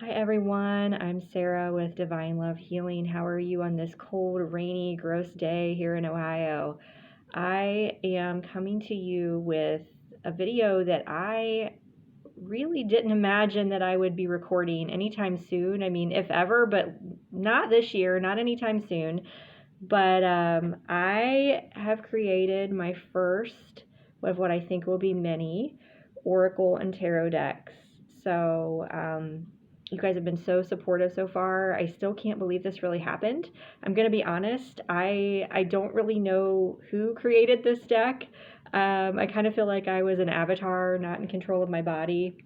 Hi everyone, I'm Sarah with Divine Love Healing. How are you on this cold, rainy, gross day here in Ohio? I am coming to you with a video that I really didn't imagine that I would be recording anytime soon. I mean, if ever, but not this year, not anytime soon. But I have created my first of what I think will be many Oracle and Tarot decks. So you guys have been so supportive so far. I still can't believe this really happened. I'm going to be honest. I don't really know who created this deck. I kind of feel like I was an avatar, not in control of my body,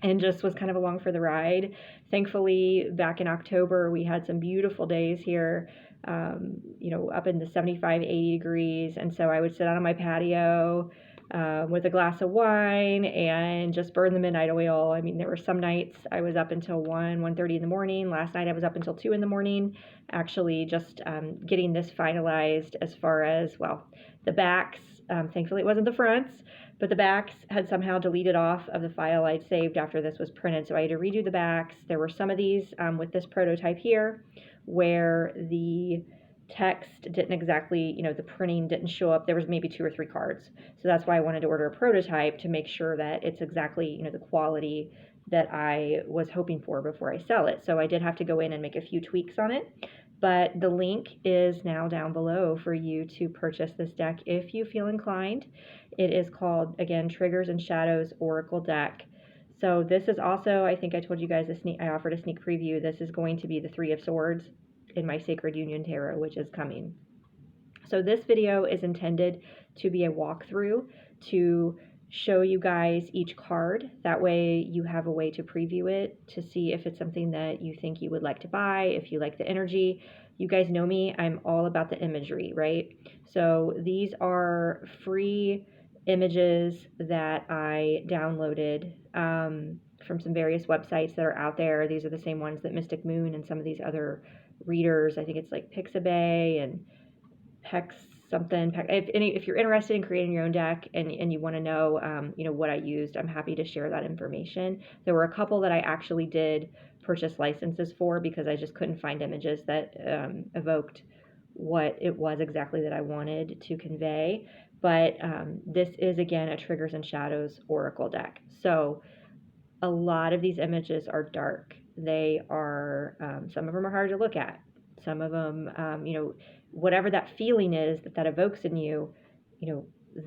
and just was kind of along for the ride. Thankfully, back in October, we had some beautiful days here, up in the 75, 80 degrees. And so I would sit out on my patio with a glass of wine and just burn the midnight oil. I mean, there were some nights I was up until 1:30 in the morning. Last night I was up until 2 in the morning, actually just getting this finalized as far as, well, the backs. Thankfully, it wasn't the fronts, but the backs had somehow deleted off of the file I'd saved after this was printed. So I had to redo the backs. There were some of these with this prototype here where the text didn't exactly, the printing didn't show up. There was maybe 2 or 3 cards. So that's why I wanted to order a prototype to make sure that it's exactly, the quality that I was hoping for before I sell it. So I did have to go in and make a few tweaks on it. But the link is now down below for you to purchase this deck if you feel inclined. It is called, again, Triggers and Shadows Oracle Deck. So this is also, I think I told you guys, I offered a sneak preview. This is going to be the Three of Swords in my Sacred Union Tarot, which is coming. So this video is intended to be a walkthrough to show you guys each card. That way you have a way to preview it, to see if it's something that you think you would like to buy, if you like the energy. You guys know me, I'm all about the imagery, right? So these are free images that I downloaded from some various websites that are out there. These are the same ones that Mystic Moon and some of these other readers, I think it's like Pixabay and Hex something. If you're interested in creating your own deck and you want to know, what I used, I'm happy to share that information. There were a couple that I actually did purchase licenses for because I just couldn't find images that evoked what it was exactly that I wanted to convey. But this is, again, a Triggers and Shadows Oracle deck. So a lot of these images are dark. They are, some of them are hard to look at. Some of them, whatever that feeling is that evokes in you,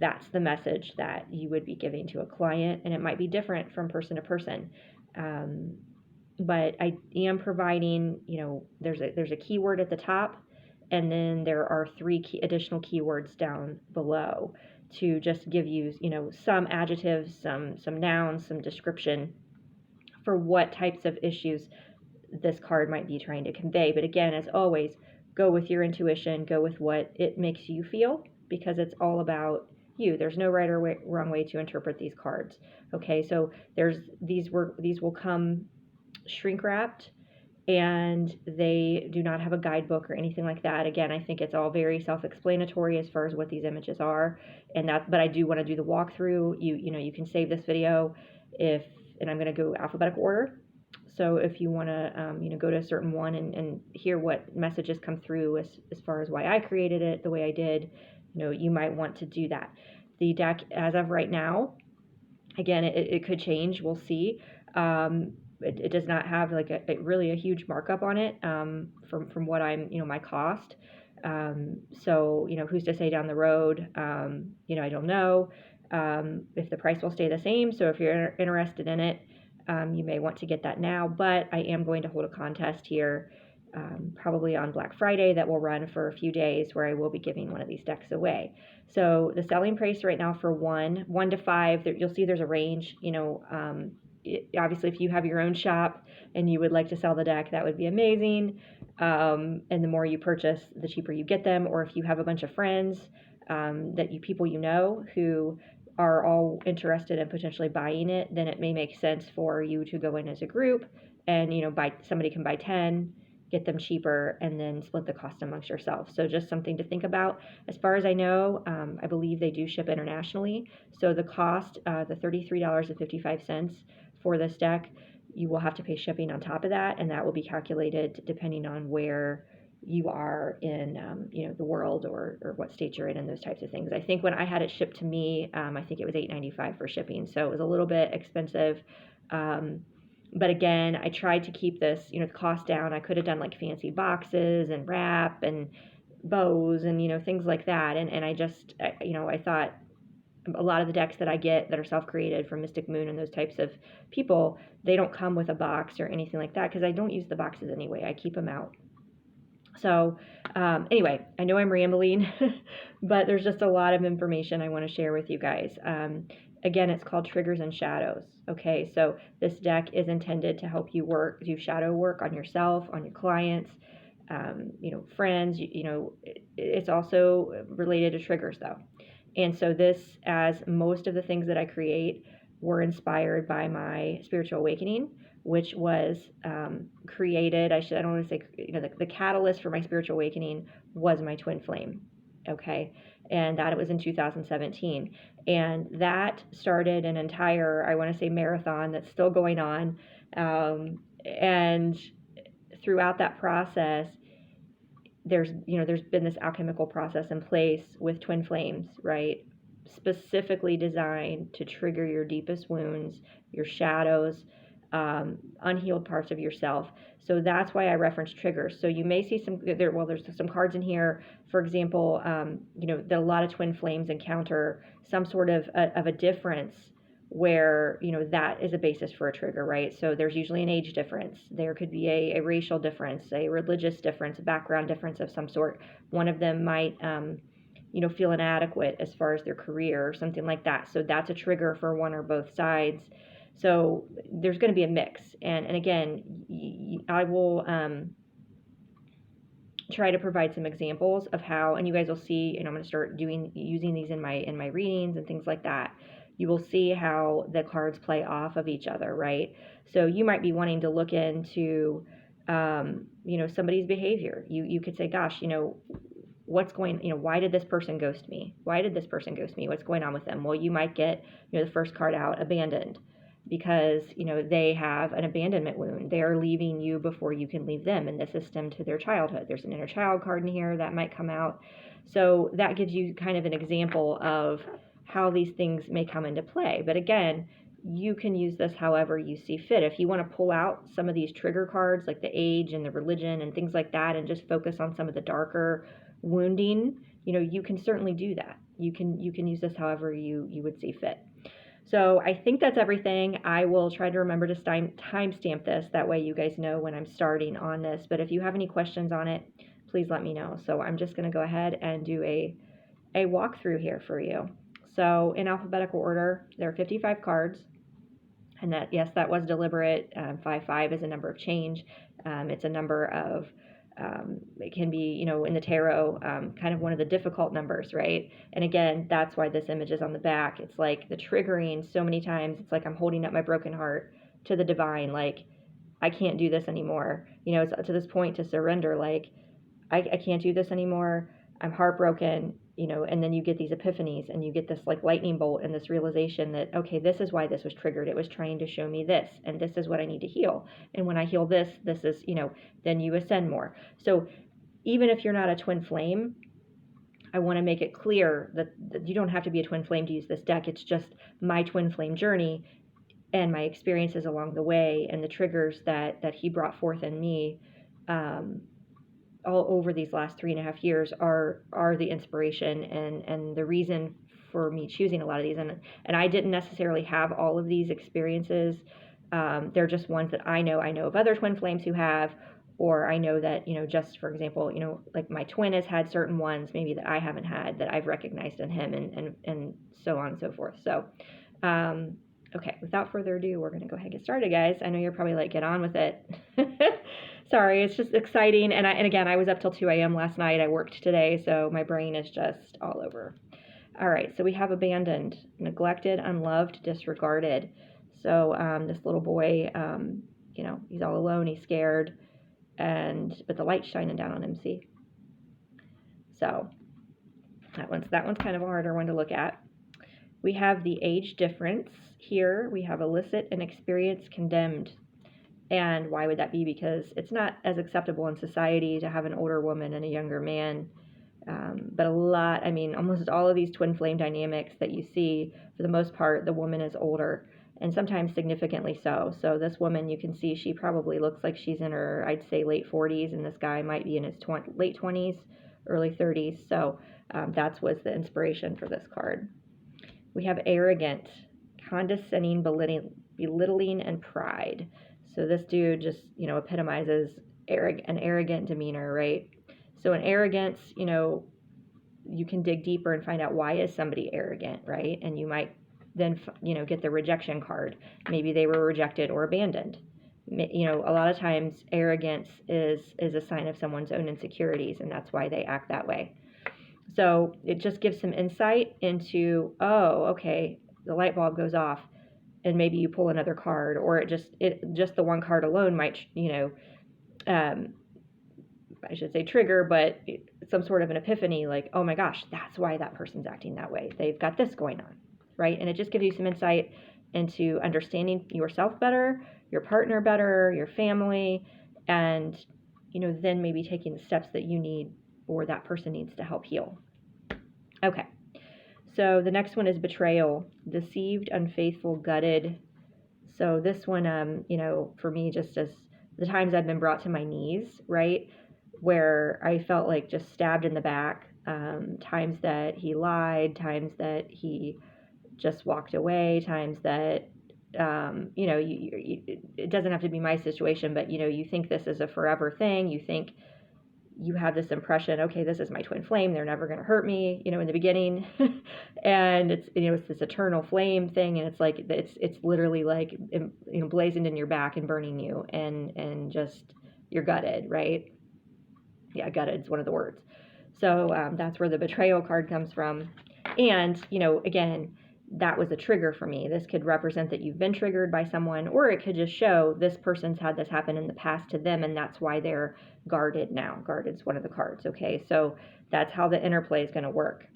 that's the message that you would be giving to a client, and it might be different from person to person. But I am providing, there's a keyword at the top, and then there are 3 additional keywords down below to just give you, some adjectives, some nouns, some description for what types of issues this card might be trying to convey. But again, as always, go with your intuition, go with what it makes you feel, because it's all about you. There's no right or wrong way to interpret these cards. Okay, so these will come shrink wrapped, and they do not have a guidebook or anything like that. Again, I think it's all very self-explanatory as far as what these images are, but I do want to do the walkthrough. You can save this video and I'm going to go alphabetical order. So if you want to, go to a certain one and hear what messages come through as far as why I created it the way I did, you might want to do that. The deck, as of right now, again, it could change. We'll see. It does not have like really a huge markup on it from what I'm, my cost. So, who's to say down the road? I don't know if the price will stay the same. So if you're interested in it, you may want to get that now. But I am going to hold a contest here probably on Black Friday that will run for a few days, where I will be giving one of these decks away. So the selling price right now for 1 to 5, you'll see there's a range. Obviously, if you have your own shop and you would like to sell the deck, that would be amazing. And the more you purchase, the cheaper you get them. Or if you have a bunch of friends people who are all interested in potentially buying it, then it may make sense for you to go in as a group and, somebody can buy 10, get them cheaper, and then split the cost amongst yourselves. So just something to think about. As far as I know, I believe they do ship internationally. So the cost, the $33.55 for this deck, you will have to pay shipping on top of that, and that will be calculated depending on where you are in the world, or what state you're in, and those types of things. I think when I had it shipped to me, I think it was $8.95 for shipping, so it was a little bit expensive. But again, I tried to keep this, the cost down. I could have done like fancy boxes and wrap and bows and things like that, and I thought a lot of the decks that I get that are self-created from Mystic Moon and those types of people, they don't come with a box or anything like that, because I don't use the boxes anyway. I keep them out. So anyway, I know I'm rambling, but there's just a lot of information I want to share with you guys. Again, it's called Triggers and Shadows. Okay, so this deck is intended to help you do shadow work on yourself, on your clients, friends. It's also related to triggers though. And so this, as most of the things that I create, were inspired by my spiritual awakening, which was created, I don't want to say, the catalyst for my spiritual awakening was my twin flame. Okay. And that it was in 2017. And that started an entire, I want to say, marathon that's still going on. And throughout that process, there's been this alchemical process in place with twin flames, right? Specifically designed to trigger your deepest wounds, your shadows, unhealed parts of yourself. So that's why I reference triggers. So you may see there's some cards in here, for example, that a lot of twin flames encounter some sort of a difference where, that is a basis for a trigger, right? So there's usually an age difference. There could be a racial difference, a religious difference, a background difference of some sort. One of them might, feel inadequate as far as their career or something like that. So that's a trigger for one or both sides. So there's going to be a mix. And again, I will try to provide some examples of how, and you guys will see, and I'm going to start using these in my readings and things like that. You will see how the cards play off of each other, right? So you might be wanting to look into, somebody's behavior. You could say, gosh, what's going, why did this person ghost me? Why did this person ghost me? What's going on with them? Well, you might get, the first card out, abandoned, because, they have an abandonment wound. They are leaving you before you can leave them, and this is stemmed to their childhood. There's an inner child card in here that might come out. So that gives you kind of an example of how these things may come into play. But again, you can use this however you see fit. If you want to pull out some of these trigger cards, like the age and the religion and things like that, and just focus on some of the darker wounding, you can certainly do that. You can use this however you would see fit. So I think that's everything. I will try to remember to timestamp this. That way you guys know when I'm starting on this. But if you have any questions on it, please let me know. So I'm just going to go ahead and do a walkthrough here for you. So in alphabetical order, there are 55 cards. And that, yes, that was deliberate. 5 is a number of change. It's a number of, it can be, in the tarot, kind of one of the difficult numbers, right? And again, that's why this image is on the back. It's like the triggering so many times. It's like I'm holding up my broken heart to the divine. Like, I can't do this anymore. It's to this point to surrender. Like, I can't do this anymore. I'm heartbroken. And then you get these epiphanies, and you get this like lightning bolt and this realization that, okay, this is why this was triggered. It was trying to show me this, and this is what I need to heal. And when I heal this is, then you ascend more. So even if you're not a twin flame, I want to make it clear that you don't have to be a twin flame to use this deck. It's just my twin flame journey and my experiences along the way, and the triggers that he brought forth in me, all over these last 3.5 years are the inspiration and the reason for me choosing a lot of these. And I didn't necessarily have all of these experiences. They're just ones that I know of other twin flames who have, or I know that, just for example, like my twin has had certain ones maybe that I haven't had, that I've recognized in him, and so on and so forth. So, okay, without further ado, we're going to go ahead and get started, guys. I know you're probably like, get on with it. Sorry, it's just exciting. And again, I was up till 2 a.m. last night. I worked today, so my brain is just all over. All right, so we have abandoned, neglected, unloved, disregarded. So this little boy, he's all alone, he's scared, but the light's shining down on him, see? So that one's kind of a harder one to look at. We have the age difference here. We have illicit and experience condemned. And why would that be? Because it's not as acceptable in society to have an older woman and a younger man. But almost all of these twin flame dynamics that you see, for the most part, the woman is older, and sometimes significantly so. So this woman, you can see she probably looks like she's in her, I'd say, late 40s, and this guy might be in his late 20s, early 30s. So that was the inspiration for this card. We have arrogant, condescending, belittling, and pride. So this dude just, epitomizes an arrogant demeanor, right? So in arrogance, you can dig deeper and find out, why is somebody arrogant, right? And you might then, get the rejection card. Maybe they were rejected or abandoned. A lot of times arrogance is a sign of someone's own insecurities, and that's why they act that way. So it just gives some insight into, oh, okay, the light bulb goes off, and maybe you pull another card, or just the one card alone might, I should say trigger, but some sort of an epiphany, like, oh my gosh, that's why that person's acting that way. They've got this going on, right? And it just gives you some insight into understanding yourself better, your partner better, your family, and, then maybe taking the steps that you need or that person needs to help heal. Okay. So the next one is betrayal, deceived, unfaithful, gutted. So this one, for me, just as the times I've been brought to my knees, right, where I felt like just stabbed in the back, times that he lied, times that he just walked away, times that, it doesn't have to be my situation, but, you think this is a forever thing. You think you have this impression, okay, this is my twin flame, they're never going to hurt me, in the beginning. And it's, it's this eternal flame thing. And it's like, it's literally like, blazoned in your back and burning you, and just, you're gutted, right? Yeah, gutted is one of the words. So that's where the betrayal card comes from. And, again, that was a trigger for me. This could represent that you've been triggered by someone, or it could just show this person's had this happen in the past to them, and that's why they're guarded now. Guarded's one of the cards, okay? So that's how the interplay is going to work.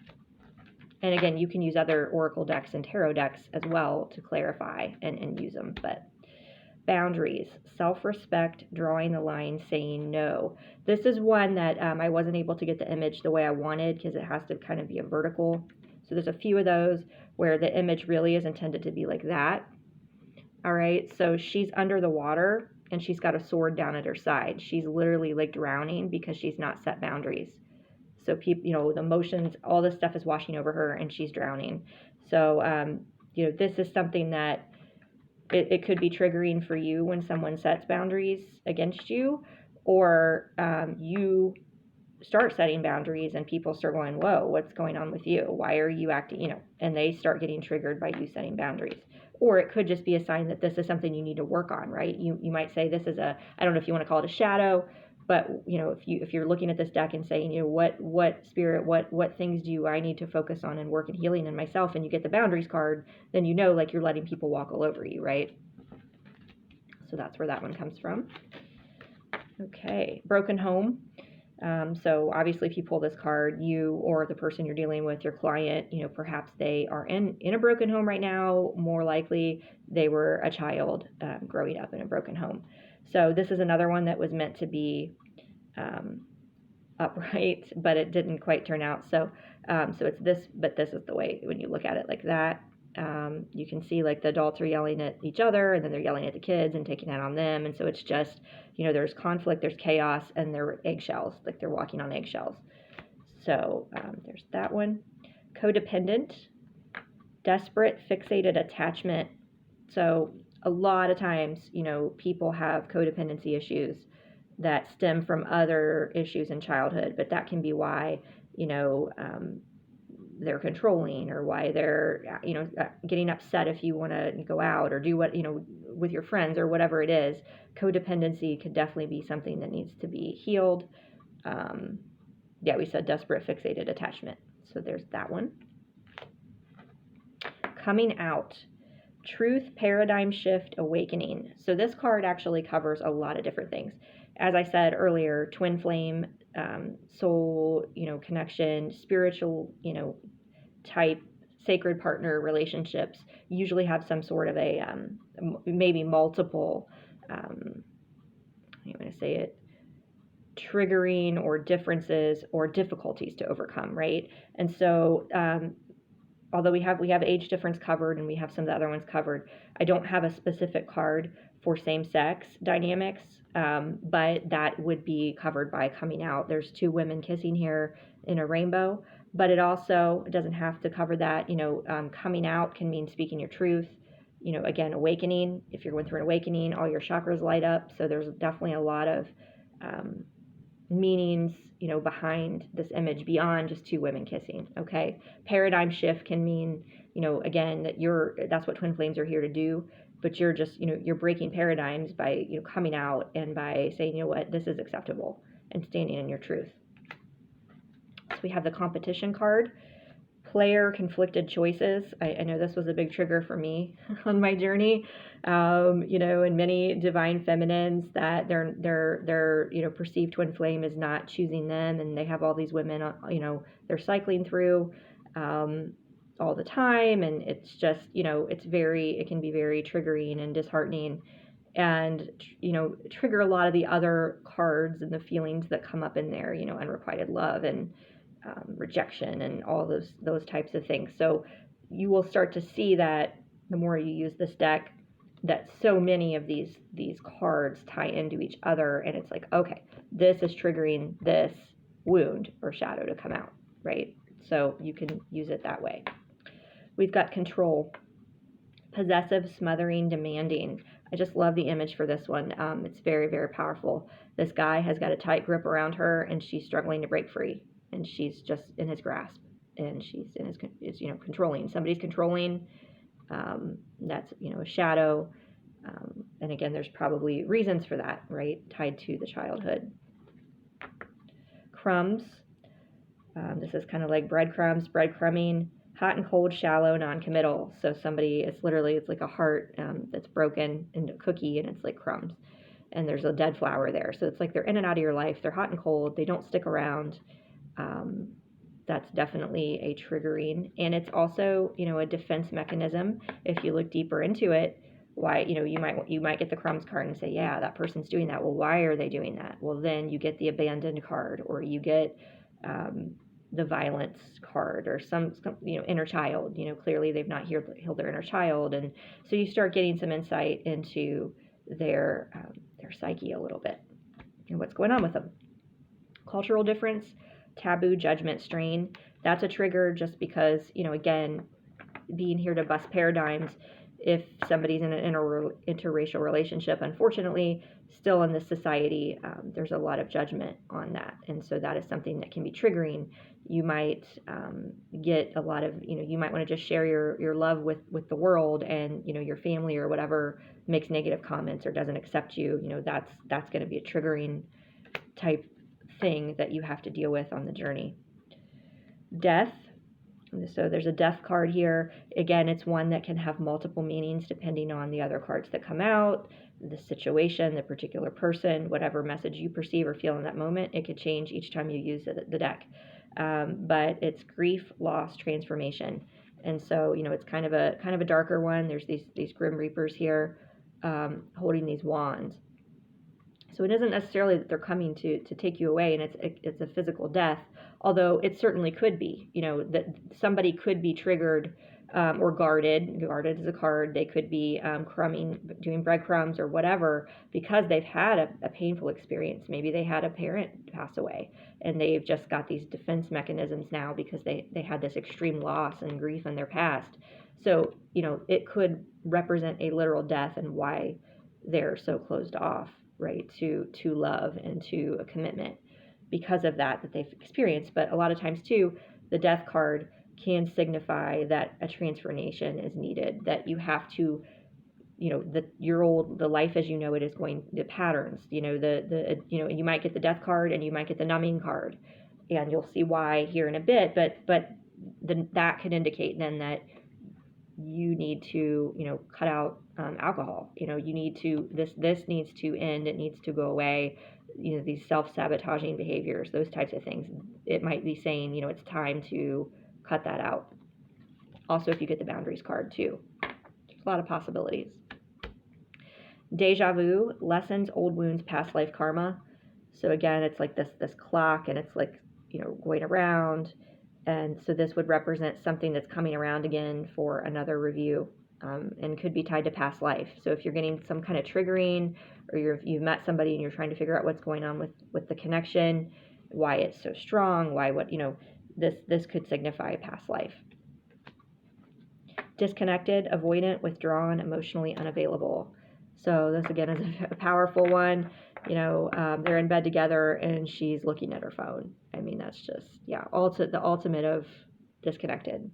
And again, you can use other oracle decks and tarot decks as well to clarify and use them. But boundaries, self-respect, drawing the line, saying no. This is one that I wasn't able to get the image the way I wanted, because it has to kind of be a vertical. So there's a few of those where the image really is intended to be like that. All right, so she's under the water and she's got a sword down at her side. She's literally like drowning because she's not set boundaries. So people, the emotions, all this stuff is washing over her and she's drowning. So, this is something that it could be triggering for you when someone sets boundaries against you, or you start setting boundaries and people start going, whoa, what's going on with you? Why are you acting, and they start getting triggered by you setting boundaries. Or it could just be a sign that this is something you need to work on, right? You might say this is I don't know if you want to call it a shadow, but if you're looking at this deck and saying, what spirit, what things do I need to focus on and work in healing in myself, and you get the boundaries card, then like you're letting people walk all over you, right? So that's where that one comes from. Okay, broken home. So obviously if you pull this card, you or the person you're dealing with, your client, perhaps they are in a broken home right now. More likely they were a child growing up in a broken home. So this is another one that was meant to be upright, but it didn't quite turn out. So it's this, but this is the way when you look at it like that. You can see like the adults are yelling at each other, and then they're yelling at the kids and taking it on them. And so it's just, there's conflict, there's chaos, and they're eggshells, like they're walking on eggshells. So there's that one. Codependent, desperate, fixated attachment. So a lot of times, people have codependency issues that stem from other issues in childhood, but that can be why, they're controlling, or why they're, getting upset if you want to go out or do what, with your friends or whatever it is. Codependency could definitely be something that needs to be healed. We said desperate, fixated attachment. So there's that one. Coming out, truth, paradigm shift, awakening. So this card actually covers a lot of different things. As I said earlier, twin flame, soul, connection, spiritual, type, sacred partner relationships usually have some sort of a maybe multiple say it, triggering or differences or difficulties to overcome, right? And so although we have age difference covered and we have some of the other ones covered, I don't have a specific card for same-sex dynamics, but that would be covered by coming out. There's 2 women kissing here in a rainbow, but it also doesn't have to cover that. Coming out can mean speaking your truth. Again, awakening. If you're going through an awakening, all your chakras light up. So there's definitely a lot of meanings, behind this image beyond just 2 women kissing. Okay. Paradigm shift can mean, again, that's what twin flames are here to do, but you're just, you're breaking paradigms by, coming out and by saying, what, this is acceptable, and standing in your truth. So we have the competition card. Player conflicted choices. I know this was a big trigger for me on my journey. In many divine feminines, that their perceived twin flame is not choosing them, and they have all these women, they're cycling through all the time, and it's just, it can be very triggering and disheartening, and trigger a lot of the other cards and the feelings that come up in there, unrequited love and rejection and all those types of things. So you will start to see that the more you use this deck, that so many of these cards tie into each other, and it's like, okay, this is triggering this wound or shadow to come out, right? So you can use it that way. We've got control, possessive, smothering, demanding. I just love the image for this one. It's very, very powerful. This guy has got a tight grip around her, and she's struggling to break free. And she's just in his grasp, and she's in his, controlling. Somebody's controlling. That's, a shadow. And again, there's probably reasons for that, right? Tied to the childhood. Crumbs. This is kind of like breadcrumbs, breadcrumbing, hot and cold, shallow, non-committal. So it's like a heart that's broken into a cookie, and it's like crumbs. And there's a dead flower there. So it's like they're in and out of your life. They're hot and cold. They don't stick around. That's definitely a triggering, and it's also, a defense mechanism. If you look deeper into it, why, you might get the crumbs card and say, yeah, that person's doing that. Well, why are they doing that? Well, then you get the abandoned card, or you get the violence card, or some inner child. Clearly they've not healed their inner child, and so you start getting some insight into their psyche a little bit and what's going on with them. Cultural difference. Taboo, judgment, strain. That's a trigger, just because, again, being here to bust paradigms. If somebody's in an interracial relationship, unfortunately, still in this society, there's a lot of judgment on that. And so that is something that can be triggering. You might get a lot of, you might want to just share your love with the world, and, your family or whatever makes negative comments or doesn't accept you. That's going to be a triggering type thing that you have to deal with on the journey. Death. So there's a death card here. Again, it's one that can have multiple meanings depending on the other cards that come out, the situation, the particular person, whatever message you perceive or feel in that moment. It could change each time you use the deck. But it's grief, loss, transformation. And so, it's kind of a darker one. There's these Grim Reapers here holding these wands. So it isn't necessarily that they're coming to take you away, and it's a physical death, although it certainly could be, that somebody could be triggered or guarded. Guarded is a card. They could be doing breadcrumbs or whatever, because they've had a painful experience. Maybe they had a parent pass away, and they've just got these defense mechanisms now because they had this extreme loss and grief in their past. So, it could represent a literal death, and why they're so closed off, right, to love and to a commitment because of that they've experienced. But a lot of times too, the death card can signify that a transformation is needed, that you have to, the life as you know it is going, the patterns, you might get the death card and you might get the numbing card, and you'll see why here in a bit, but then that could indicate then that you need to, cut out alcohol. You need to, this needs to end. It needs to go away. These self-sabotaging behaviors, those types of things. It might be saying, it's time to cut that out. Also, if you get the boundaries card too, there's a lot of possibilities. Deja vu, lessons, old wounds, past life karma. So again, it's like this clock, and it's like, going around. And so this would represent something that's coming around again for another review, and could be tied to past life. So if you're getting some kind of triggering, or you've met somebody and you're trying to figure out what's going on with the connection, why it's so strong, this could signify past life. Disconnected, avoidant, withdrawn, emotionally unavailable. So this again is a powerful one. They're in bed together and she's looking at her phone. I mean, that's just, the ultimate of disconnected.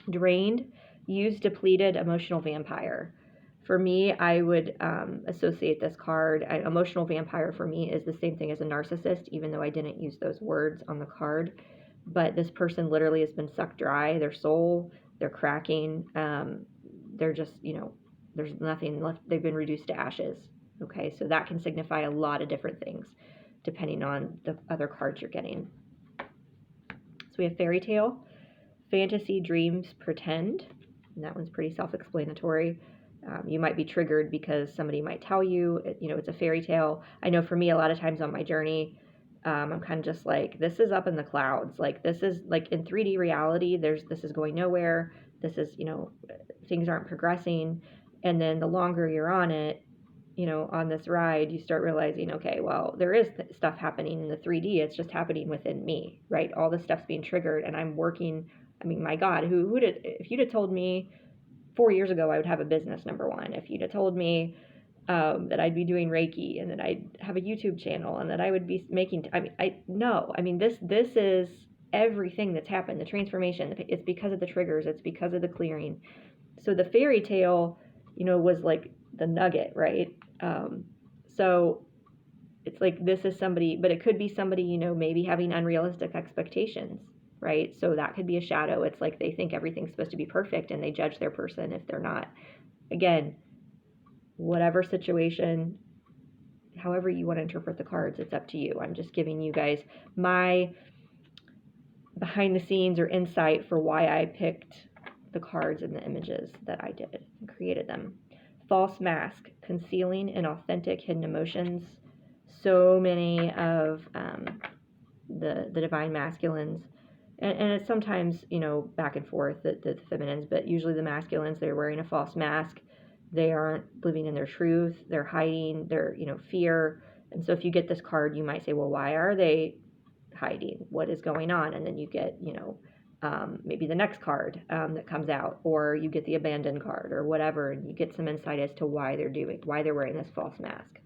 Drained, used, depleted, emotional vampire. For me, I would associate this card. Emotional vampire for me is the same thing as a narcissist, even though I didn't use those words on the card. But this person literally has been sucked dry. Their soul, they're cracking. They're just, there's nothing left. They've been reduced to ashes. Okay, so that can signify a lot of different things depending on the other cards you're getting. So we have fairy tale, fantasy, dreams, pretend. And that one's pretty self-explanatory. You might be triggered because somebody might tell you, it's a fairy tale. I know for me, a lot of times on my journey, I'm kind of just like, this is up in the clouds. Like, this is like in 3D reality, this is going nowhere. This is, things aren't progressing. And then the longer you're on it, on this ride, you start realizing, okay, well, there is stuff happening in the 3D. It's just happening within me, right? All this stuff's being triggered and I'm working. I mean, my God, if you'd have told me 4 years ago I would have a business, number one, if you'd have told me that I'd be doing Reiki and that I'd have a YouTube channel and that I would be making, this is everything that's happened, the transformation. It's because of the triggers. It's because of the clearing. So the fairy tale, was like the nugget, right? So it's like, this is somebody, but it could be somebody, maybe having unrealistic expectations, right? So that could be a shadow. It's like they think everything's supposed to be perfect and they judge their person if they're not. Again, whatever situation, however you want to interpret the cards, it's up to you. I'm just giving you guys my behind the scenes or insight for why I picked the cards and the images that I did and created them. False mask, concealing inauthentic hidden emotions. So many of the divine masculines, and it's sometimes, back and forth, the feminines, but usually the masculines, they're wearing a false mask. They aren't living in their truth. They're hiding their, fear. And so if you get this card, you might say, well, why are they hiding? What is going on? And then you get, maybe the next card that comes out, or you get the abandoned card or whatever, and you get some insight as to why they're wearing this false mask.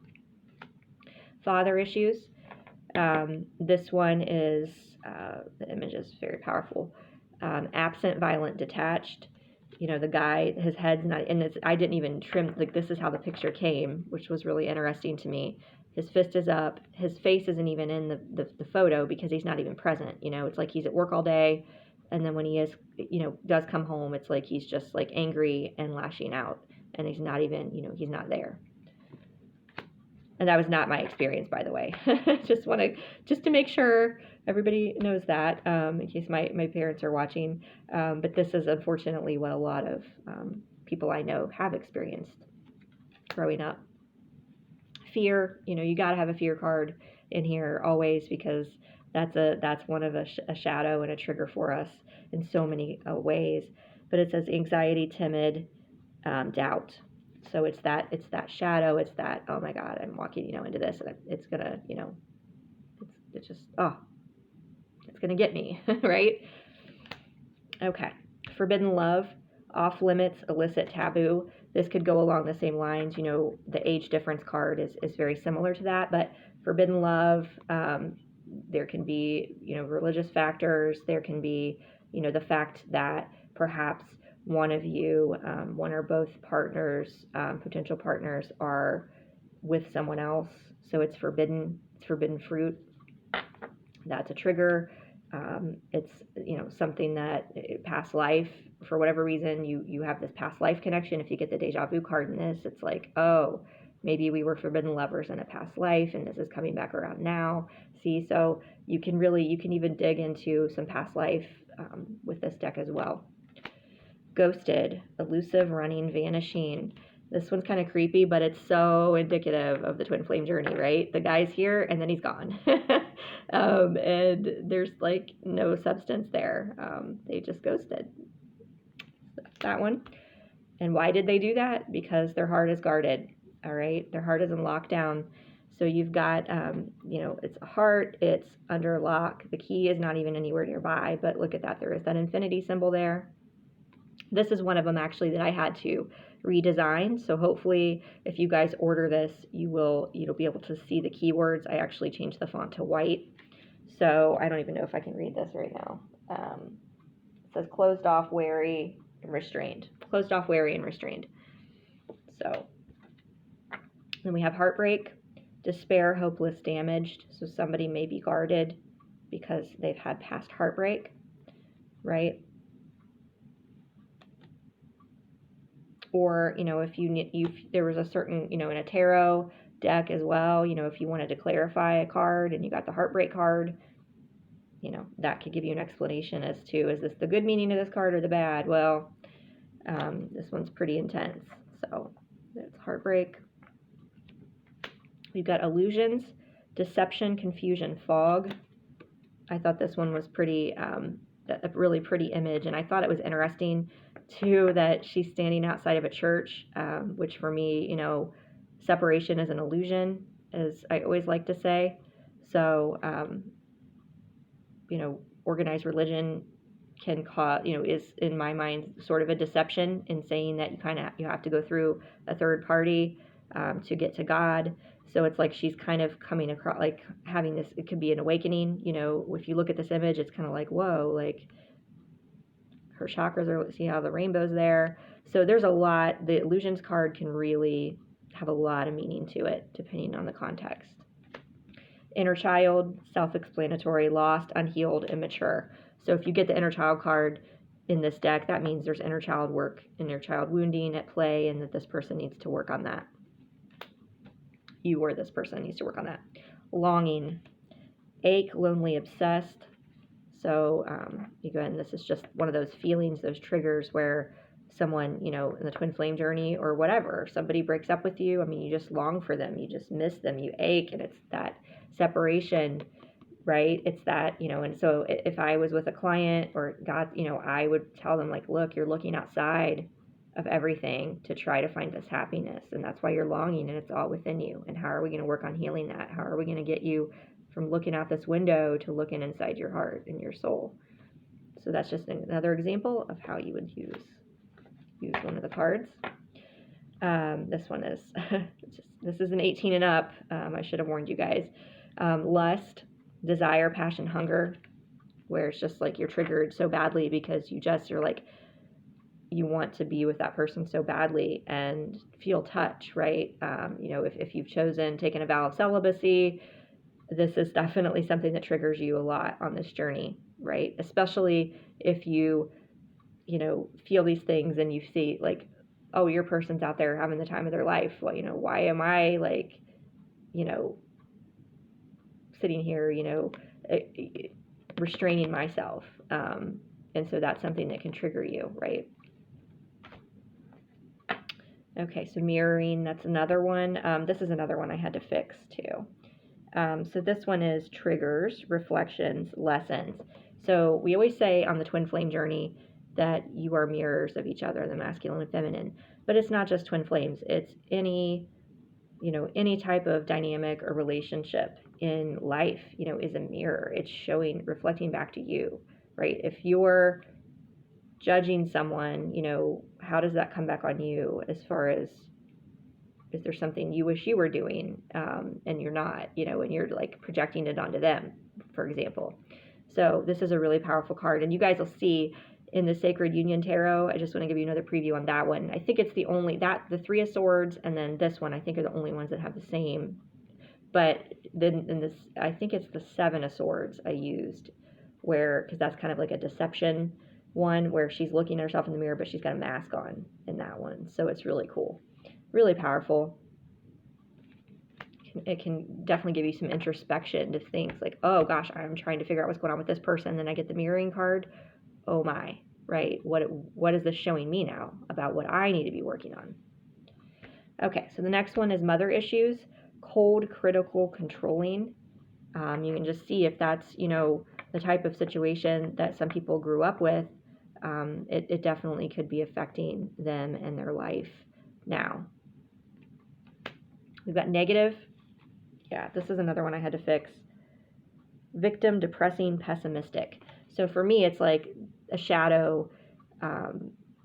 Father issues. This one is, the image is very powerful. Absent, violent, detached. The guy, his head's not, and I didn't even trim, like, this is how the picture came, which was really interesting to me. His fist is up. His face isn't even in the photo because he's not even present. It's like he's at work all day. And then when he is, does come home, it's like he's just like angry and lashing out, and he's not even, he's not there. And that was not my experience, by the way. just to make sure everybody knows that, in case my parents are watching. But this is unfortunately what a lot of people I know have experienced growing up. Fear, you got to have a fear card in here always, because that's one of a shadow and a trigger for us in so many ways. But it says anxiety, timid, doubt. So it's that shadow. It's that, oh my God, I'm walking, into this, and it's gonna, it's just, it's gonna get me, right? Okay. Forbidden love, off limits, illicit, taboo. This could go along the same lines. The age difference card is very similar to that, but forbidden love, there can be, religious factors. There can be, the fact that perhaps one of you, one or both partners, potential partners, are with someone else. So it's forbidden fruit. That's a trigger. It's, something that past life, for whatever reason, you have this past life connection. If you get the deja vu card in this, it's like, oh, maybe we were forbidden lovers in a past life and this is coming back around now. See, so you can even dig into some past life with this deck as well. Ghosted, elusive, running, vanishing. This one's kind of creepy, but it's so indicative of the twin flame journey, right? The guy's here and then he's gone. And there's like no substance there. They just ghosted. That one. And why did they do that? Because their heart is guarded. All right. Their heart is in lockdown. So you've got, it's a heart, it's under lock. The key is not even anywhere nearby, but look at that. There is that infinity symbol there. This is one of them actually that I had to redesign. So hopefully if you guys order this, you'll be able to see the keywords. I actually changed the font to white. So I don't even know if I can read this right now. It says closed off, wary, and restrained. Closed off, wary, and restrained. So then we have heartbreak, despair, hopeless, damaged. So somebody may be guarded because they've had past heartbreak, right? Or, if there was a certain, in a tarot deck as well, if you wanted to clarify a card and you got the heartbreak card, that could give you an explanation as to, is this the good meaning of this card or the bad? Well, this one's pretty intense. So it's heartbreak. We've got illusions, deception, confusion, fog. I thought this one was a really pretty image, and I thought it was interesting too that she's standing outside of a church, which for me, separation is an illusion, as I always like to say. So, organized religion can cause, is in my mind sort of a deception in saying that you have to go through a third party to get to God. So it's like she's kind of coming across, like having this, it could be an awakening. If you look at this image, it's kind of like, whoa, like her chakras are, see how the rainbow's there. So there's a lot, the illusions card can really have a lot of meaning to it, depending on the context. Inner child, self-explanatory, lost, unhealed, immature. So if you get the inner child card in this deck, that means there's inner child work, inner child wounding at play, and that this person needs to work on that. You or this person needs to work on that. Longing, ache, lonely, obsessed. So again, this is just one of those feelings, those triggers where someone, in the twin flame journey or whatever, somebody breaks up with you. I mean, you just long for them, you just miss them, you ache, and it's that separation, right? It's that, and so if I was with a client or God, I would tell them like, look, you're looking outside of everything to try to find this happiness, and that's why you're longing, and it's all within you. And how are we going to work on healing that? How are we going to get you from looking out this window to looking inside your heart and your soul? So that's just another example of how you would use one of the cards. This one is this is an 18 and up. I should have warned you guys. Lust, desire, passion, hunger, where it's just like you're triggered so badly because you're like, you want to be with that person so badly and feel touch, right? If you've taken a vow of celibacy, this is definitely something that triggers you a lot on this journey, right? Especially if you, feel these things and you see like, oh, your person's out there having the time of their life. Well, why am I like, sitting here, restraining myself? And so that's something that can trigger you, right? Okay, so mirroring, that's another one. This is another one I had to fix too. So this one is triggers, reflections, lessons. So we always say on the twin flame journey that you are mirrors of each other, the masculine and feminine. But it's not just twin flames. It's any type of dynamic or relationship in life, is a mirror. It's reflecting back to you, right? If you're judging someone, how does that come back on you as far as, is there something you wish you were doing and you're not, and you're like projecting it onto them, for example. So this is a really powerful card, and you guys will see in the Sacred Union Tarot. I just want to give you another preview on that one. I think it's the Three of Swords and then this one, I think, are the only ones that have the same. But then in this, I think it's the Seven of Swords I used, because that's kind of like a deception one where she's looking at herself in the mirror, but she's got a mask on in that one. So it's really cool, really powerful. It can definitely give you some introspection to things like, oh gosh, I'm trying to figure out what's going on with this person. And then I get the mirroring card. Oh my, right? What is this showing me now about what I need to be working on? Okay, so the next one is mother issues, cold, critical, controlling. You can just see if that's, the type of situation that some people grew up with. It definitely could be affecting them and their life now. We've got negative. Yeah, this is another one I had to fix. Victim, depressing, pessimistic. So for me, it's like a shadow.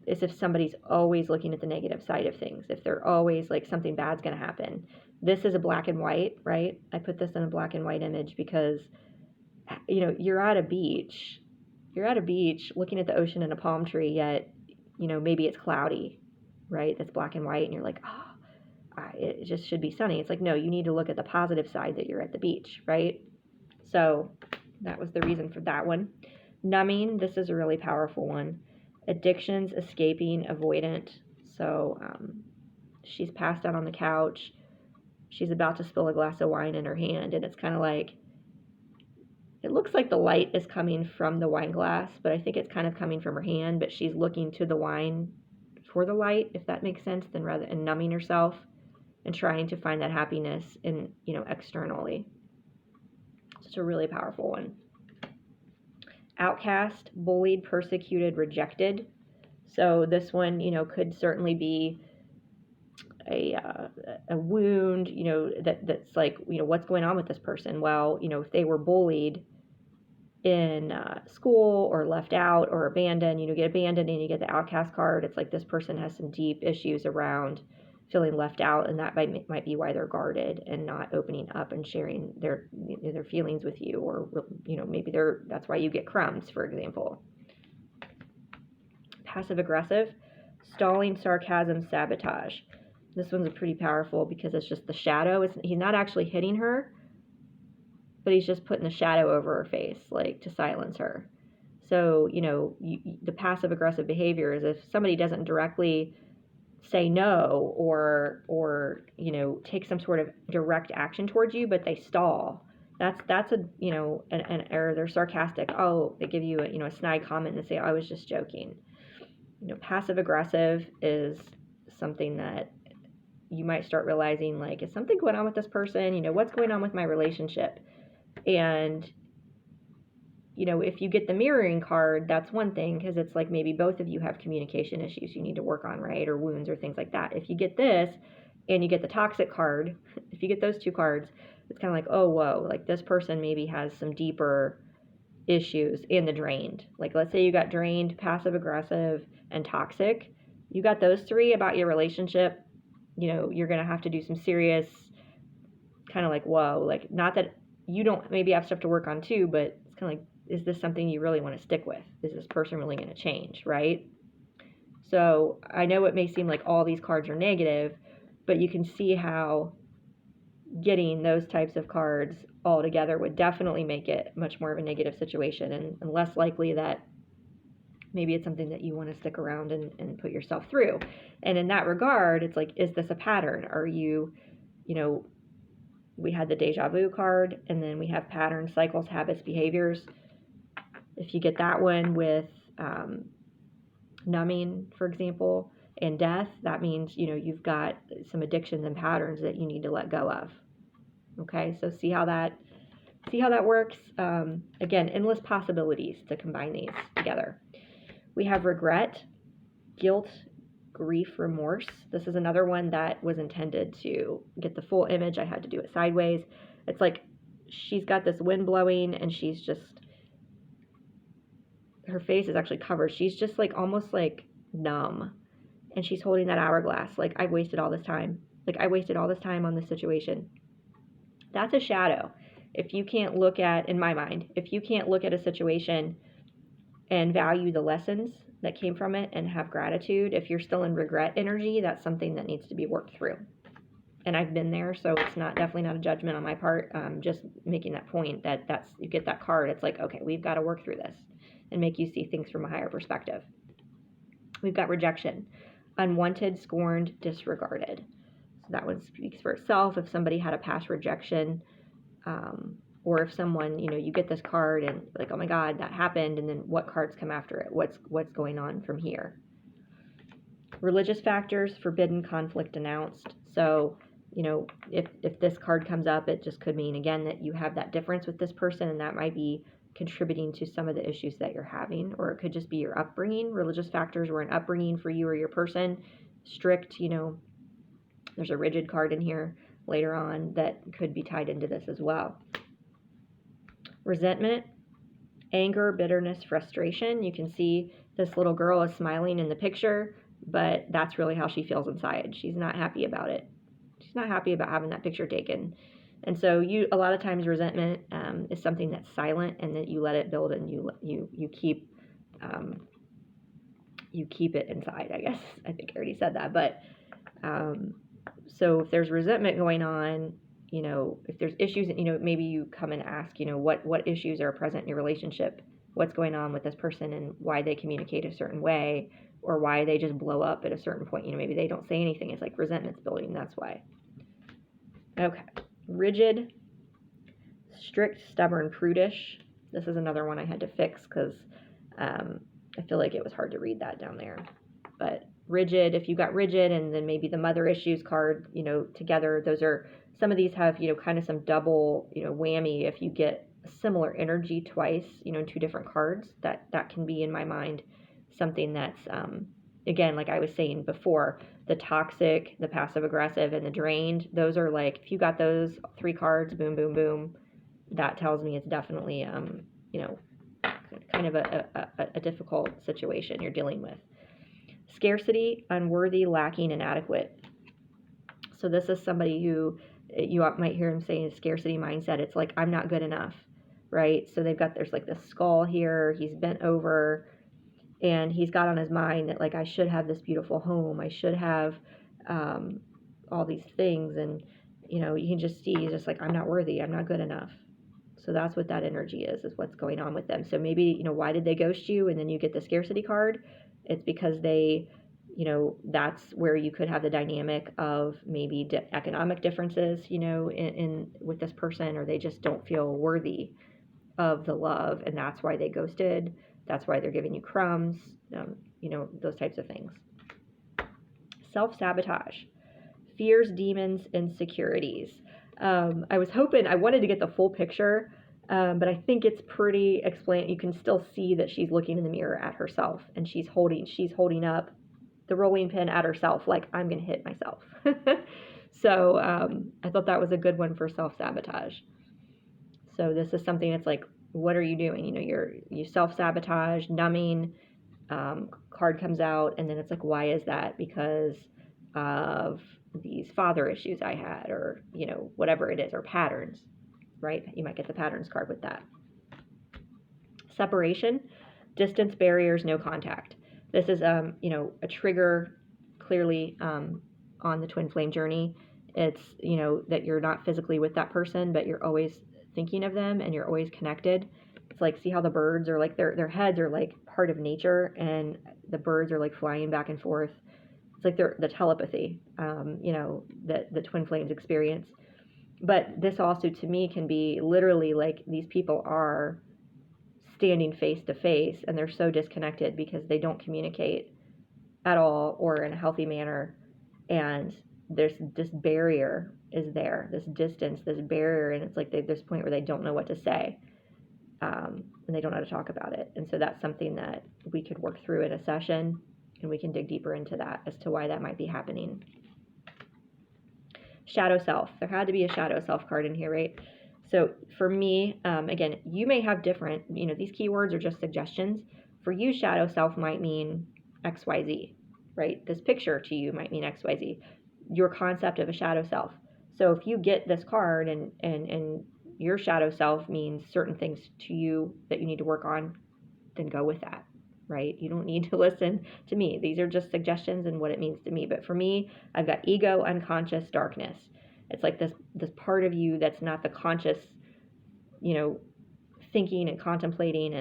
Is if somebody's always looking at the negative side of things. If they're always like something bad's going to happen. This is a black and white, right? I put this in a black and white image because, you're at a beach. You're at a beach looking at the ocean and a palm tree, yet, maybe it's cloudy, right? It's black and white, and you're like, oh, it just should be sunny. It's like, no, you need to look at the positive side that you're at the beach, right? So that was the reason for that one. Numbing, this is a really powerful one. Addictions, escaping, avoidant. So she's passed out on the couch. She's about to spill a glass of wine in her hand, and it's kind of like, it looks like the light is coming from the wine glass, but I think it's kind of coming from her hand, but she's looking to the wine for the light, if that makes sense, then rather than numbing herself and trying to find that happiness in, externally. So it's a really powerful one. Outcast, bullied, persecuted, rejected. So this one, could certainly be a wound, that's like, what's going on with this person? Well, if they were bullied in school or left out or abandoned, you get abandoned and you get the outcast card. It's like this person has some deep issues around feeling left out, and that might be why they're guarded and not opening up and sharing their feelings with you, or maybe that's why you get crumbs, for example. Passive aggressive, stalling, sarcasm, sabotage. This one's pretty powerful because it's just the shadow. He's not actually hitting her, but he's just putting the shadow over her face, like to silence her. So, the passive aggressive behavior is if somebody doesn't directly say no or take some sort of direct action towards you, but they stall. That's an error. They're sarcastic. Oh, they give you a snide comment and say, I was just joking. Passive aggressive is something that you might start realizing, like, is something going on with this person? What's going on with my relationship? And if you get the mirroring card, that's one thing, because it's like maybe both of you have communication issues you need to work on, right? Or wounds or things like that. If you get this and you get the toxic card, if you get those two cards, it's kind of like, oh, whoa, like this person maybe has some deeper issues. In the drained. Like, let's say you got drained, passive aggressive, and toxic. You got those three about your relationship, you're going to have to do some serious kind of like, whoa, like, not that you don't maybe have stuff to work on too, but it's kind of like, is this something you really want to stick with? Is this person really going to change, right? So I know it may seem like all these cards are negative, but you can see how getting those types of cards all together would definitely make it much more of a negative situation, and less likely that maybe it's something that you want to stick around and put yourself through. And in that regard, it's like, is this a pattern? Are you, we had the deja vu card, and then we have patterns, cycles, habits, behaviors. If you get that one with numbing, for example, and death, that means, you've got some addictions and patterns that you need to let go of. Okay, so see how that works. Again, endless possibilities to combine these together. We have regret, guilt, grief, remorse. This is another one that was intended to get the full image. I had to do it sideways. It's like she's got this wind blowing, and she's just, her face is actually covered. She's just like almost like numb, and she's holding that hourglass. Like, I've wasted all this time. Like, I wasted all this time on this situation. That's a shadow. If you can't look at, in my mind, if you can't look at a situation and value the lessons that came from it and have gratitude, if you're still in regret energy, that's something that needs to be worked through. And I've been there, so it's definitely not a judgment on my part. Just making that point that you get that card, it's like, okay, we've got to work through this and make you see things from a higher perspective. We've got rejection, unwanted, scorned, disregarded. So that one speaks for itself. If somebody had a past rejection, or if someone, you get this card and like, oh my God, that happened, and then what cards come after it? What's going on from here? Religious factors, forbidden conflict announced. So, you know, if this card comes up, it just could mean, again, that you have that difference with this person, and that might be contributing to some of the issues that you're having. Or it could just be your upbringing. Religious factors were an upbringing for you or your person. Strict, you know, there's a rigid card in here later on that could be tied into this as well. Resentment, anger, bitterness, frustration. You can see this little girl is smiling in the picture, but that's really how she feels inside. She's not happy about it. She's not happy about having that picture taken. And so a lot of times resentment is something that's silent, and that you let it build, and you keep it inside, I guess. I think I already said that. But so if there's resentment going on, you know, if there's issues, you know, maybe you come and ask, you know, what issues are present in your relationship, what's going on with this person, and why they communicate a certain way, or why they just blow up at a certain point. You know, maybe they don't say anything. It's like resentment's building. That's why. Okay. Rigid, strict, stubborn, prudish. This is another one I had to fix because I feel like it was hard to read that down there. But rigid, if you got rigid, and then maybe the mother issues card, you know, together, those are, some of these have, you know, kind of some double, you know, whammy. If you get similar energy twice, you know, in two different cards, that can be, in my mind, something that's, again, like I was saying before, the toxic, the passive aggressive, and the drained, those are like, if you got those three cards, boom, boom, boom, that tells me it's definitely, you know, kind of a difficult situation you're dealing with. Scarcity, unworthy, lacking, inadequate. So this is somebody who, you might hear him saying scarcity mindset. It's like, I'm not good enough, right? So there's like this skull here. He's bent over, and he's got on his mind that, like, I should have this beautiful home. I should have all these things. And, you know, you can just see, he's just like, I'm not worthy. I'm not good enough. So that's what that energy is what's going on with them. So maybe, you know, why did they ghost you? And then you get the scarcity card. It's because they, you know, that's where you could have the dynamic of maybe economic differences, you know, in with this person, or they just don't feel worthy of the love, and that's why they ghosted. That's why they're giving you crumbs, you know, those types of things. Self-sabotage, fears, demons, insecurities. I wanted to get the full picture, but I think it's pretty explained. You can still see that she's looking in the mirror at herself, and she's holding up the rolling pin at herself, like, I'm going to hit myself. So I thought that was a good one for self-sabotage. So this is something that's like, what are you doing? You know, you self-sabotage, numbing, card comes out, and then it's like, why is that? Because of these father issues I had, or, you know, whatever it is, or patterns, right? You might get the patterns card with that. Separation, distance, barriers, no contact. This is, you know, a trigger clearly on the twin flame journey. It's, you know, that you're not physically with that person, but you're always thinking of them, and you're always connected. It's like, see how the birds are like, their heads are like part of nature, and the birds are like flying back and forth. It's like the telepathy, you know, that the twin flames experience. But this also, to me, can be literally like, these people are standing face to face, and they're so disconnected because they don't communicate at all, or in a healthy manner. And there's this barrier is there, this distance, this barrier, and it's like this point where they don't know what to say, and they don't know how to talk about it. And so that's something that we could work through in a session, and we can dig deeper into that as to why that might be happening. Shadow self. There had to be a shadow self card in here, right? So for me, again, you may have different, you know, these keywords are just suggestions. For you, shadow self might mean XYZ, right? This picture to you might mean XYZ, your concept of a shadow self. So if you get this card and your shadow self means certain things to you that you need to work on, then go with that, right? You don't need to listen to me. These are just suggestions and what it means to me. But for me, I've got ego, unconscious, darkness. It's like this part of you that's not the conscious, you know, thinking and contemplating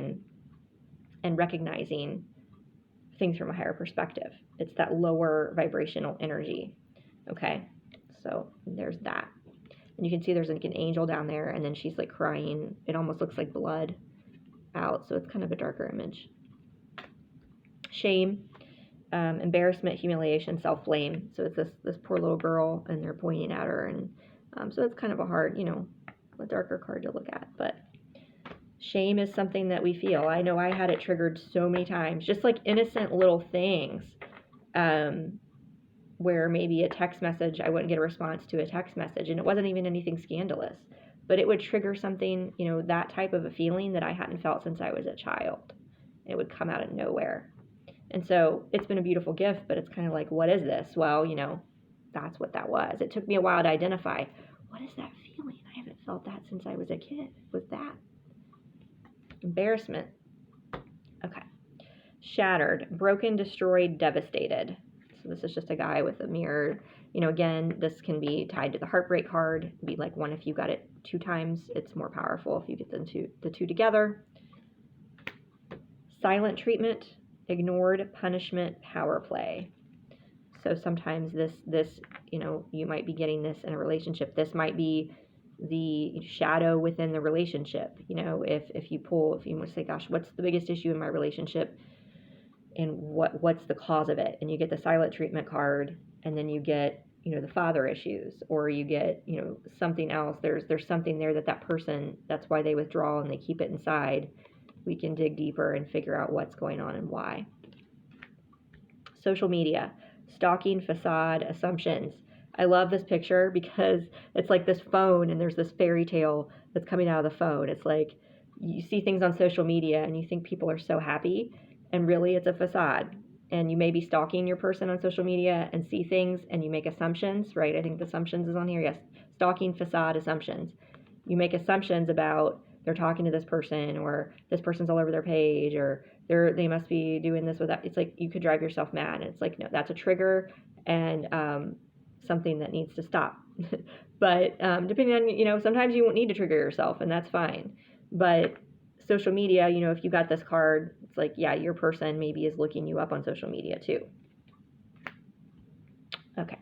and recognizing things from a higher perspective. It's that lower vibrational energy. Okay, so there's that. And you can see there's like an angel down there, and then she's like crying. It almost looks like blood. out, so it's kind of a darker image. Shame, embarrassment, humiliation, self-blame. So it's this poor little girl, and they're pointing at her, and so it's kind of a hard, a darker card to look at. But shame is something that we feel. I know I had it triggered so many times, just like innocent little things, where maybe a text message, I wouldn't get a response to a text message, and it wasn't even anything scandalous, but it would trigger something, that type of a feeling that I hadn't felt since I was a child. It would come out of nowhere. And so it's been a beautiful gift, but it's kind of like, what is this? Well, that's what that was. It took me a while to identify, what is that feeling? I haven't felt that since I was a kid. Was that embarrassment? Okay. Shattered, broken, destroyed, devastated. So this is just a guy with a mirror. Again, this can be tied to the heartbreak card. It'd be like one if you got it 2 times. It's more powerful if you get the two together. Silent treatment, ignored, punishment, power play. So sometimes this you might be getting this in a relationship. This might be the shadow within the relationship. If you want to say, gosh, what's the biggest issue in my relationship, and what's the cause of it? And you get the silent treatment card, and then you get the father issues, or you get something else. There's something there that person, that's why they withdraw and they keep it inside. We can dig deeper and figure out what's going on and why. Social media, stalking, facade, assumptions. I love this picture because it's like this phone, and there's this fairy tale that's coming out of the phone. It's like you see things on social media and you think people are so happy, and really it's a facade. And you may be stalking your person on social media and see things, and you make assumptions, right? I think the assumptions is on here. Yes, stalking, facade, assumptions. You make assumptions about they're talking to this person, or this person's all over their page, or they must be doing this with that. It's like you could drive yourself mad. And it's like, no, that's a trigger, and something that needs to stop. But depending on, sometimes you won't need to trigger yourself, and that's fine. But social media, if you got this card, it's like, yeah, your person maybe is looking you up on social media too. Okay.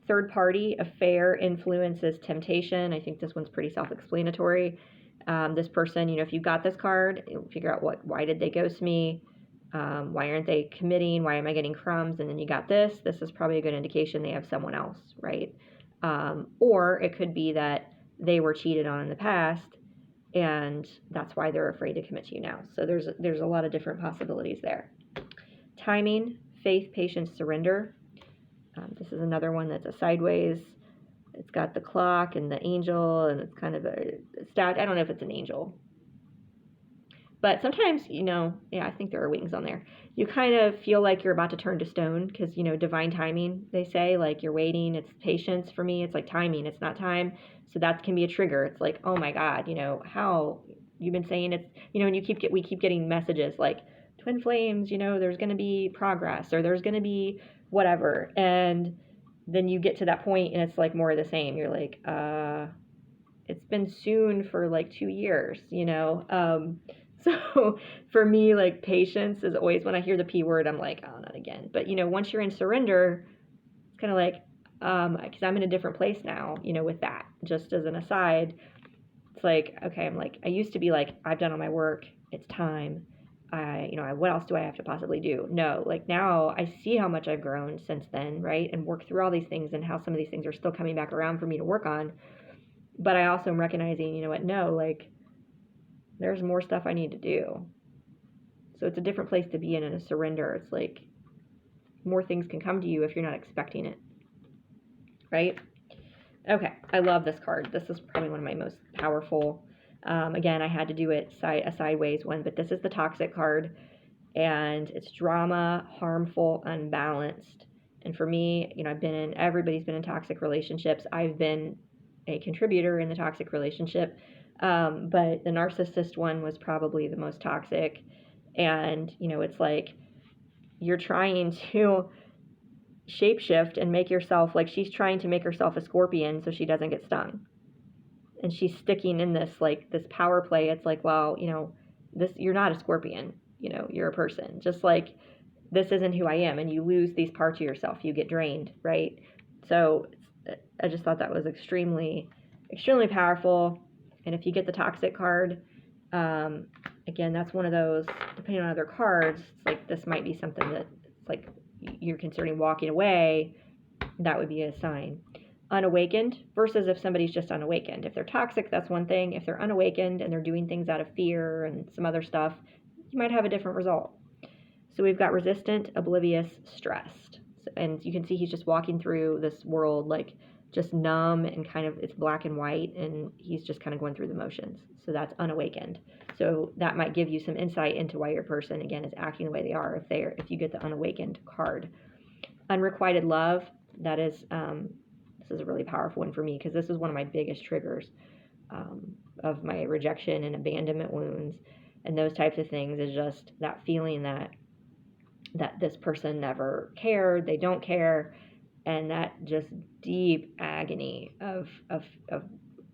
Third party, affair, influences, temptation. I think this one's pretty self-explanatory. This person, if you got this card, figure out why did they ghost me? Why aren't they committing? Why am I getting crumbs? And then you got this. This is probably a good indication they have someone else, right? Or it could be that they were cheated on in the past, and that's why they're afraid to commit to you now. So there's a lot of different possibilities there. Timing, faith, patience, surrender. This is another one that's a sideways. It's got the clock and the angel, and it's kind of a stat. I don't know if it's an angel. But sometimes, I think there are wings on there. You kind of feel like you're about to turn to stone because, divine timing, they say, like you're waiting. It's patience for me. It's like timing. It's not time. So that can be a trigger. It's like, oh my God, how you've been saying it's, and we keep getting messages like twin flames, there's going to be progress, or there's going to be whatever. And then you get to that point and it's like more of the same. You're like, it's been soon for like 2 years, So for me, like patience is always, when I hear the P word, I'm like, oh, not again. But, once you're in surrender, it's kind of like, because I'm in a different place now, with that. Just as an aside, it's like, okay, I'm like, I used to be like, I've done all my work. It's time. What else do I have to possibly do? No, like now I see how much I've grown since then, right? And worked through all these things, and how some of these things are still coming back around for me to work on. But I also am recognizing, no, like there's more stuff I need to do. So it's a different place to be in a surrender. It's like more things can come to you if you're not expecting it, right? Okay, I love this card. This is probably one of my most powerful. Again, I had to do it a sideways one, but this is the toxic card, and it's drama, harmful, unbalanced. And for me, everybody's been in toxic relationships. I've been a contributor in the toxic relationship, but the narcissist one was probably the most toxic. And, it's like you're trying to shapeshift and make yourself, like she's trying to make herself a scorpion so she doesn't get stung. And she's sticking in this power play. It's like, well, you're not a scorpion, you're a person. Just like, this isn't who I am. And you lose these parts of yourself. You get drained, right? So I just thought that was extremely, extremely powerful. And if you get the toxic card, again, that's one of those, depending on other cards, it's like this might be something that it's like you're considering walking away, that would be a sign. Unawakened versus if somebody's just unawakened. If they're toxic, that's one thing. If they're unawakened and they're doing things out of fear and some other stuff, you might have a different result. So we've got resistant, oblivious, stressed. And you can see he's just walking through this world like just numb and kind of, it's black and white, and he's just kind of going through the motions. So that's unawakened. So that might give you some insight into why your person, again, is acting the way they are if you get the unawakened card. Unrequited love, that is, this is a really powerful one for me because this is one of my biggest triggers of my rejection and abandonment wounds and those types of things, is just that feeling that this person never cared, they don't care, and that just deep agony of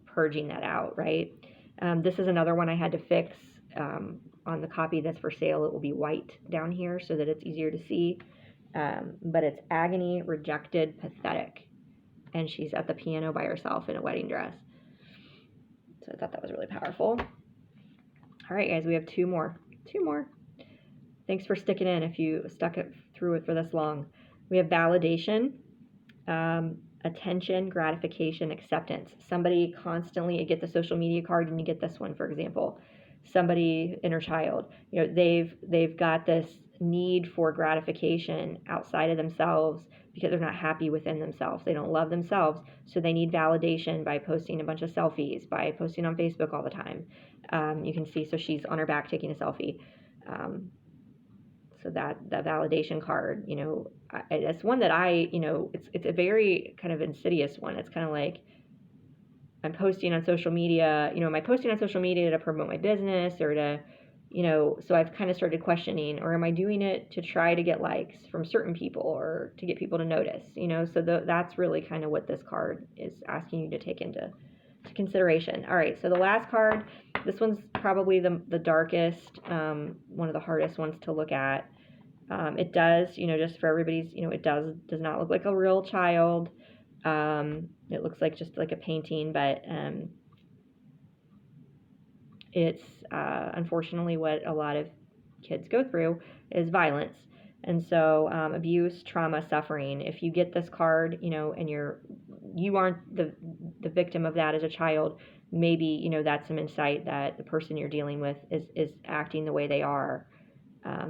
purging that out, right? This is another one I had to fix. On the copy that's for sale, it will be white down here so that it's easier to see. But it's agony, rejected, pathetic. And she's at the piano by herself in a wedding dress. So I thought that was really powerful. All right, guys, we have two more. Thanks for sticking in if you stuck it through it for this long. We have validation, attention, gratification, acceptance. Somebody constantly, you get the social media card and you get this one, for example. Somebody, inner child, they've got this need for gratification outside of themselves because they're not happy within themselves. They don't love themselves, so they need validation by posting a bunch of selfies, by posting on Facebook all the time. You can see, so she's on her back taking a selfie. So that validation card, it's one that it's a very kind of insidious one. It's kind of like, I'm posting on social media, am I posting on social media to promote my business or to, so I've kind of started questioning, or am I doing it to try to get likes from certain people or to get people to notice, so that's really kind of what this card is asking you to take into consideration. All right, so the last card, this one's probably the darkest, one of the hardest ones to look at. It does, just for everybody's, it does not look like a real child. It looks like just like a painting, but it's unfortunately what a lot of kids go through is violence. And so abuse, trauma, suffering. If you get this card, and you aren't the victim of that as a child, maybe, that's some insight that the person you're dealing with is acting the way they are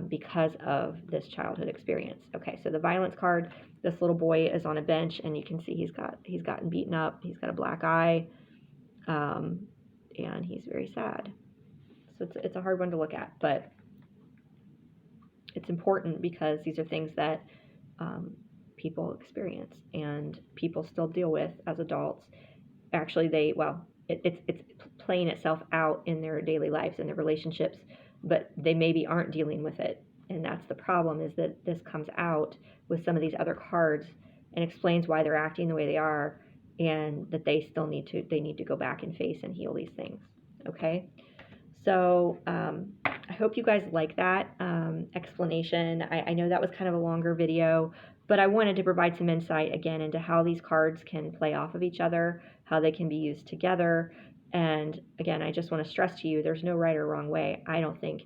because of this childhood experience. Okay, so the violence card, this little boy is on a bench, and you can see he's gotten beaten up. He's got a black eye, and he's very sad. So it's a hard one to look at, but it's important because these are things that people experience and people still deal with as adults. Actually, it's playing itself out in their daily lives and their relationships, but they maybe aren't dealing with it. And that's the problem, is that this comes out with some of these other cards and explains why they're acting the way they are, and that they still need to go back and face and heal these things. Okay, so I hope you guys like that explanation. I know that was kind of a longer video, but I wanted to provide some insight again into how these cards can play off of each other, how they can be used together. And again, I just want to stress to you, there's no right or wrong way. I don't think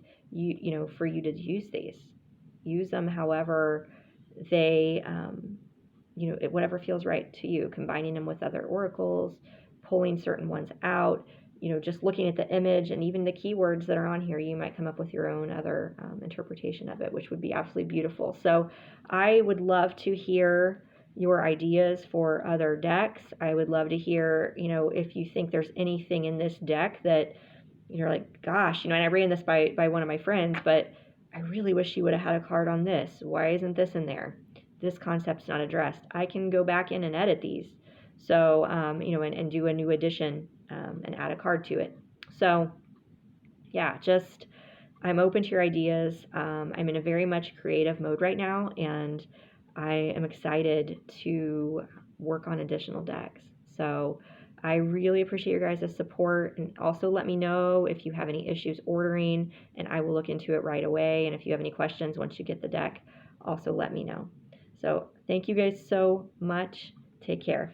for you to use these. Use them however they, whatever feels right to you, combining them with other oracles, pulling certain ones out, just looking at the image and even the keywords that are on here, you might come up with your own other interpretation of it, which would be absolutely beautiful. So I would love to hear your ideas for other decks. I would love to hear, if you think there's anything in this deck that you're like, gosh, and I ran this by one of my friends, but I really wish you would have had a card on this. Why isn't this in there? This concept's not addressed. I can go back in and edit these. So, and do a new edition and add a card to it. So, yeah, I'm open to your ideas. I'm in a very much creative mode right now, and I am excited to work on additional decks. So I really appreciate your guys' support, and also let me know if you have any issues ordering, and I will look into it right away. And if you have any questions once you get the deck, also let me know. So thank you guys so much. Take care.